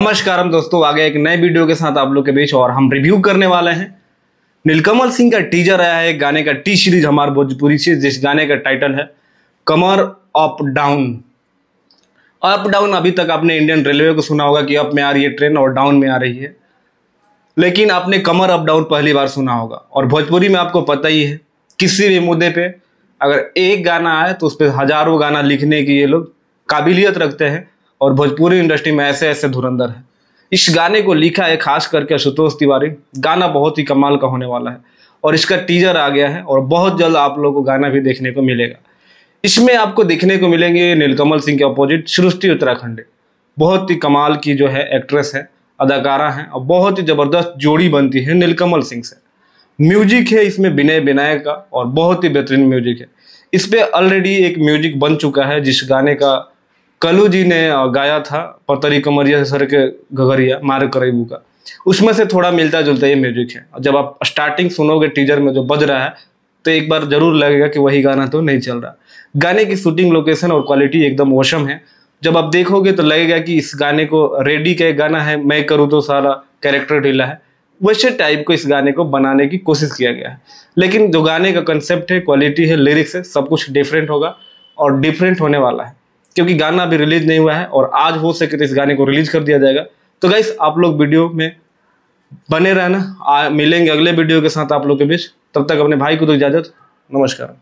नमस्कार दोस्तों, आगे एक नए वीडियो के साथ आप लोग के बीच और हम रिव्यू करने वाले हैं। नीलकमल सिंह का टीजर आया है, गाने का टी सीरीज हमारे भोजपुरी से, जिस गाने का टाइटल है कमर अप डाउन। अप डाउन अभी तक आपने इंडियन रेलवे को सुना होगा कि अप में आ रही है ट्रेन और डाउन में आ रही है, लेकिन आपने कमर अप डाउन पहली बार सुना होगा। और भोजपुरी में आपको पता ही है, किसी भी मुद्दे पे अगर एक गाना आए तो उस पर हजारों गाना लिखने की ये लोग काबिलियत रखते हैं और भोजपुरी इंडस्ट्री में ऐसे ऐसे धुरंधर है। इस गाने को लिखा है खास करके आशुतोष तिवारी। गाना बहुत ही कमाल का होने वाला है और इसका टीजर आ गया है और बहुत जल्द आप लोगों को गाना भी देखने को मिलेगा। इसमें आपको देखने को मिलेंगे नीलकमल सिंह के अपोजिट सृष्टि उत्तराखंडे। बहुत ही कमाल की जो है एक्ट्रेस है, अदाकारा है और बहुत ही जबरदस्त जोड़ी बनती है नीलकमल सिंह से। म्यूजिक है इसमें विनय विनायक का और बहुत ही बेहतरीन म्यूजिक है। इस पे ऑलरेडी एक म्यूजिक बन चुका है जिस गाने का कलू जी ने गाया था, पतरी कमरिया से सर के घगरिया मार करेबू का। उसमें से थोड़ा मिलता जुलता ये म्यूजिक है। जब आप स्टार्टिंग सुनोगे टीजर में जो बज रहा है तो एक बार जरूर लगेगा कि वही गाना तो नहीं चल रहा। गाने की शूटिंग लोकेशन और क्वालिटी एकदम औसम है। जब आप देखोगे तो लगेगा कि इस गाने को रेडी का एक गाना है, मैं करूँ तो सारा कैरेक्टर ढीला है, वैसे टाइप को इस गाने को बनाने की कोशिश किया गया है। लेकिन जो गाने का कंसेप्ट है, क्वालिटी है, लिरिक्स है, सब कुछ डिफरेंट होगा और डिफरेंट होने वाला है, क्योंकि गाना अभी रिलीज नहीं हुआ है और आज हो सके तो इस गाने को रिलीज कर दिया जाएगा। तो गाइस आप लोग वीडियो में बने रहना, मिलेंगे अगले वीडियो के साथ आप लोग के बीच। तब तक अपने भाई को दो इजाजत। नमस्कार।